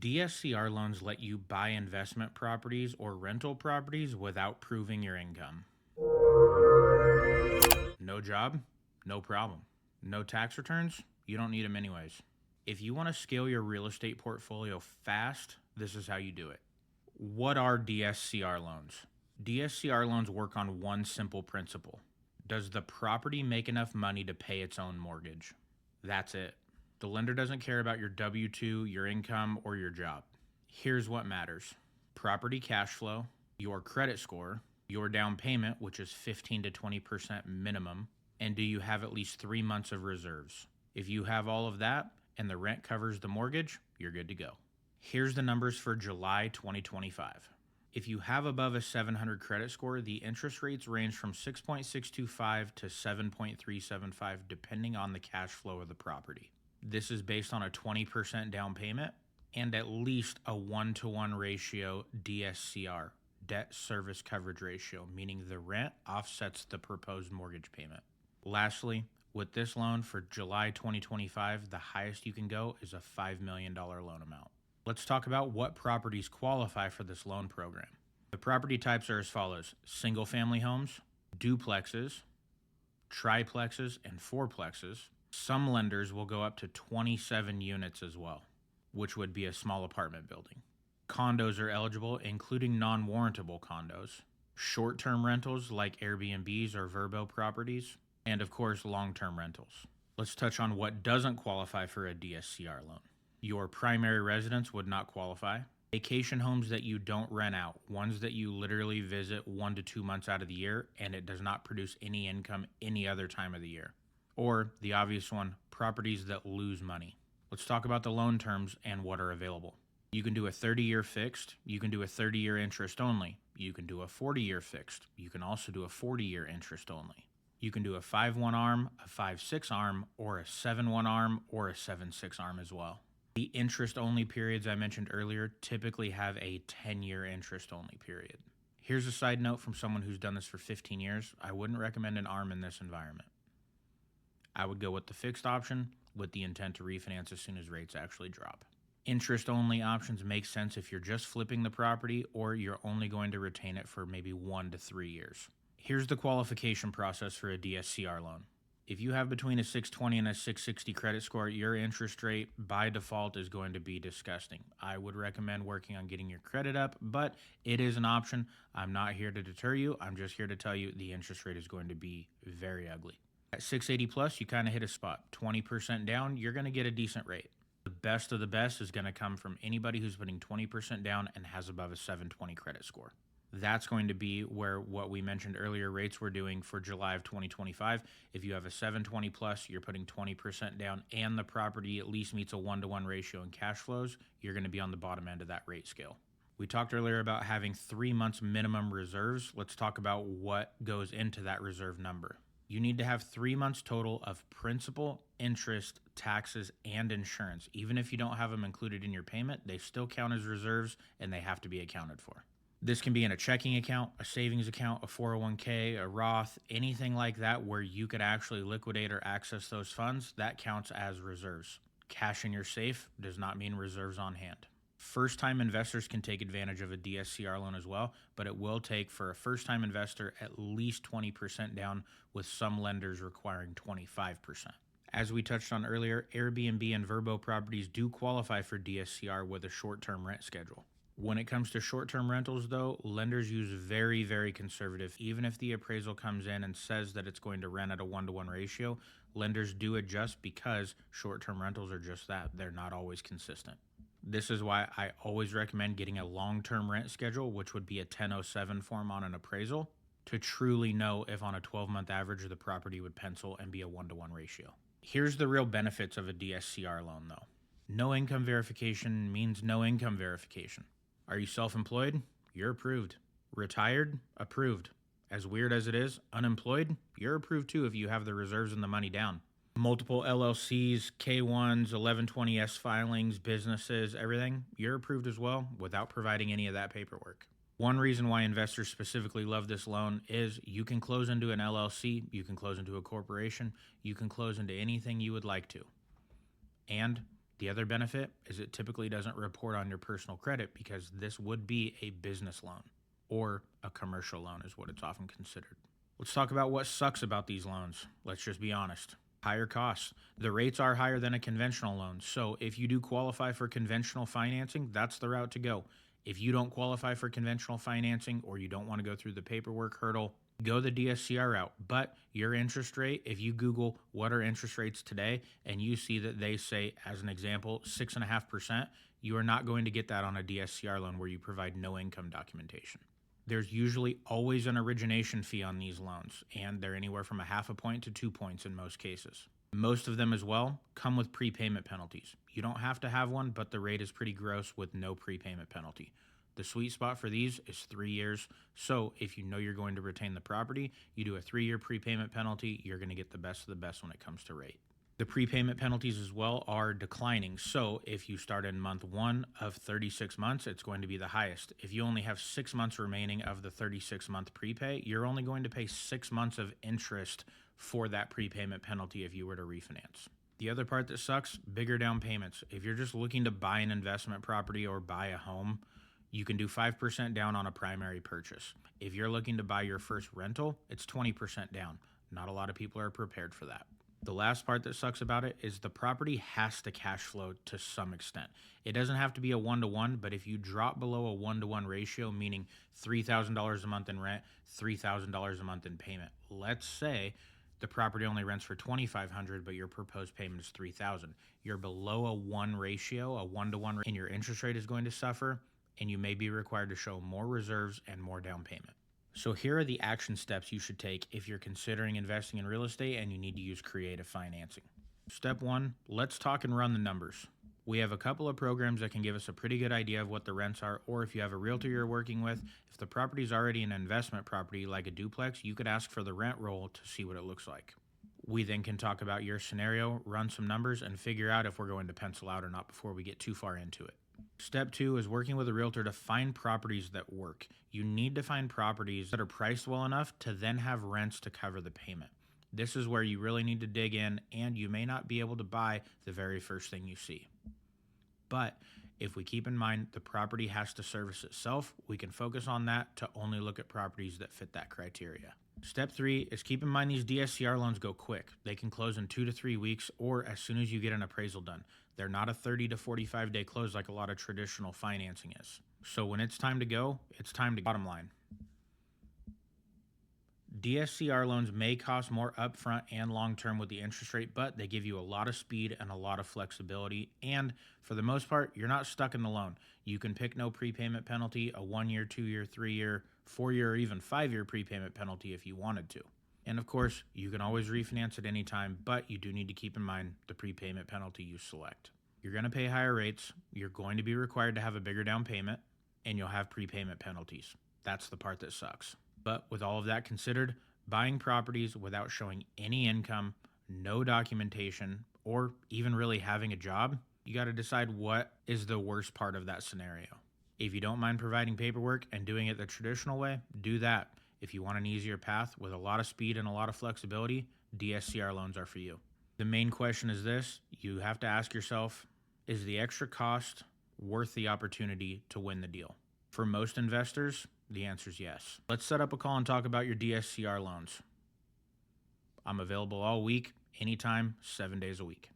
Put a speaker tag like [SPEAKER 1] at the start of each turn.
[SPEAKER 1] DSCR loans let you buy investment properties or rental properties without proving your income. No job? No problem. No tax returns? You don't need them anyways. If you want to scale your real estate portfolio fast, this is how you do it. What are DSCR loans? DSCR loans work on one simple principle. Does the property make enough money to pay its own mortgage? That's it. The lender doesn't care about your W-2, your income, or your job. Here's what matters: property cash flow, your credit score, your down payment, which is 15 to 20% minimum, and do you have at least 3 months of reserves? If you have all of that and the rent covers the mortgage, you're good to go. Here's the numbers for July 2025. If you have above a 700 credit score, the interest rates range from 6.625 to 7.375 depending on the cash flow of the property. This is based on a 20% down payment and at least a 1-to-1 ratio DSCR, debt service coverage ratio, meaning the rent offsets the proposed mortgage payment. Lastly, with this loan for July 2025, the highest you can go is a $5 million loan amount. Let's talk about what properties qualify for this loan program. The property types are as follows: single family homes, duplexes, triplexes, and fourplexes. Some lenders will go up to 27 units as well, which would be a small apartment building. Condos are eligible, including non-warrantable condos, short-term rentals like Airbnbs or Vrbo properties, and of course, long-term rentals. Let's touch on what doesn't qualify for a DSCR loan. Your primary residence would not qualify. Vacation homes that you don't rent out, ones that you literally visit 1 to 2 months out of the year and it does not produce any income any other time of the year. Or the obvious one, properties that lose money. Let's talk about the loan terms and what are available. You can do a 30-year fixed. You can do a 30-year interest only. You can do a 40-year fixed. You can also do a 40-year interest only. You can do a 5-1 arm, a 5-6 arm, or a 7-1 arm, or a 7-6 arm as well. The interest-only periods I mentioned earlier typically have a 10-year interest-only period. Here's a side note from someone who's done this for 15 years. I wouldn't recommend an arm in this environment. I would go with the fixed option with the intent to refinance as soon as rates actually drop. Interest-only options make sense if you're just flipping the property or you're only going to retain it for maybe 1 to 3 years. Here's the qualification process for a DSCR loan. If you have between a 620 and a 660 credit score, your interest rate by default is going to be disgusting. I would recommend working on getting your credit up, but it is an option. I'm not here to deter you. I'm just here to tell you the interest rate is going to be very ugly. At 680 plus, you kind of hit a spot. 20% down, you're going to get a decent rate. The best of the best is going to come from anybody who's putting 20% down and has above a 720 credit score. That's going to be where what we mentioned earlier rates we're doing for July of 2025. If you have a 720 plus, you're putting 20% down and the property at least meets a 1-to-1 ratio in cash flows, you're going to be on the bottom end of that rate scale. We talked earlier about having 3 months minimum reserves. Let's talk about what goes into that reserve number. You need to have 3 months total of principal, interest, taxes, and insurance. Even if you don't have them included in your payment, they still count as reserves and they have to be accounted for. This can be in a checking account, a savings account, a 401k, a Roth, anything like that where you could actually liquidate or access those funds. That counts as reserves. Cash in your safe does not mean reserves on hand. First-time investors can take advantage of a DSCR loan as well, but it will take for a first-time investor at least 20% down, with some lenders requiring 25%. As we touched on earlier, Airbnb and Vrbo properties do qualify for DSCR with a short-term rent schedule. When it comes to short-term rentals, though, lenders use very, very conservative. Even if the appraisal comes in and says that it's going to rent at a 1-to-1 ratio, lenders do adjust because short-term rentals are just that. They're not always consistent. This is why I always recommend getting a long-term rent schedule, which would be a 1007 form on an appraisal, to truly know if on a 12-month average the property would pencil and be a 1-to-1 ratio. Here's the real benefits of a DSCR loan, though. No income verification means no income verification. Are you self-employed? You're approved. Retired? Approved. As weird as it is, unemployed? You're approved too if you have the reserves and the money down. Multiple LLCs, K1s, 1120S filings, businesses, everything, you're approved as well without providing any of that paperwork. One reason why investors specifically love this loan is you can close into an LLC, you can close into a corporation, you can close into anything you would like to. And The other benefit is it typically doesn't report on your personal credit because this would be a business loan or a commercial loan is what it's often considered. Let's talk about what sucks about these loans. Let's just be honest. Higher costs. The rates are higher than a conventional loan. So if you do qualify for conventional financing, that's the route to go. If you don't qualify for conventional financing or you don't want to go through the paperwork hurdle, go the DSCR route. But your interest rate, if you Google what are interest rates today and you see that they say, as an example, 6.5%, you are not going to get that on a DSCR loan where you provide no income documentation. There's usually always an origination fee on these loans, and they're anywhere from 0.5 point to 2 points in most cases. Most of them as well come with prepayment penalties. You don't have to have one, but the rate is pretty gross with no prepayment penalty. The sweet spot for these is 3 years. So if you know you're going to retain the property, you do a 3-year prepayment penalty, you're going to get the best of the best when it comes to rate. The prepayment penalties as well are declining. So if you start in month 1 of 36 months, it's going to be the highest. If you only have 6 months remaining of the 36-month prepay, you're only going to pay 6 months of interest for that prepayment penalty if you were to refinance. The other part that sucks, bigger down payments. If you're just looking to buy an investment property or buy a home, you can do 5% down on a primary purchase. If you're looking to buy your first rental, it's 20% down. Not a lot of people are prepared for that. The last part that sucks about it is the property has to cash flow to some extent. It doesn't have to be a 1-to-1, but if you drop below a 1-to-1 ratio, meaning $3,000 a month in rent, $3,000 a month in payment, let's say the property only rents for $2,500, but your proposed payment is $3,000. You're below a 1 ratio, a 1-to-1, and your interest rate is going to suffer, and you may be required to show more reserves and more down payment. So here are the action steps you should take if you're considering investing in real estate and you need to use creative financing. Step 1, let's talk and run the numbers. We have a couple of programs that can give us a pretty good idea of what the rents are, or if you have a realtor you're working with, if the property is already an investment property like a duplex, you could ask for the rent roll to see what it looks like. We then can talk about your scenario, run some numbers, and figure out if we're going to pencil out or not before we get too far into it. Step 2 is working with a realtor to find properties that work. You need to find properties that are priced well enough to then have rents to cover the payment. This is where you really need to dig in, and you may not be able to buy the very first thing you see. But if we keep in mind the property has to service itself, we can focus on that to only look at properties that fit that criteria. Step 3 is keep in mind these DSCR loans go quick. They can close in 2 to 3 weeks or as soon as you get an appraisal done. They're not a 30 to 45 day close like a lot of traditional financing is. So when it's time to go, it's time to bottom line. DSCR loans may cost more upfront and long-term with the interest rate, but they give you a lot of speed and a lot of flexibility. And for the most part, you're not stuck in the loan. You can pick no prepayment penalty, a 1-year, 2-year, 3-year, 4-year, or even 5-year prepayment penalty if you wanted to. And of course, you can always refinance at any time, but you do need to keep in mind the prepayment penalty you select. You're going to pay higher rates, you're going to be required to have a bigger down payment, and you'll have prepayment penalties. That's the part that sucks. But with all of that considered, buying properties without showing any income, no documentation, or even really having a job, you got to decide what is the worst part of that scenario. If you don't mind providing paperwork and doing it the traditional way, do that. If you want an easier path with a lot of speed and a lot of flexibility, DSCR loans are for you. The main question is this: you have to ask yourself, is the extra cost worth the opportunity to win the deal? For most investors, the answer is yes. Let's set up a call and talk about your DSCR loans. I'm available all week, anytime, 7 days a week.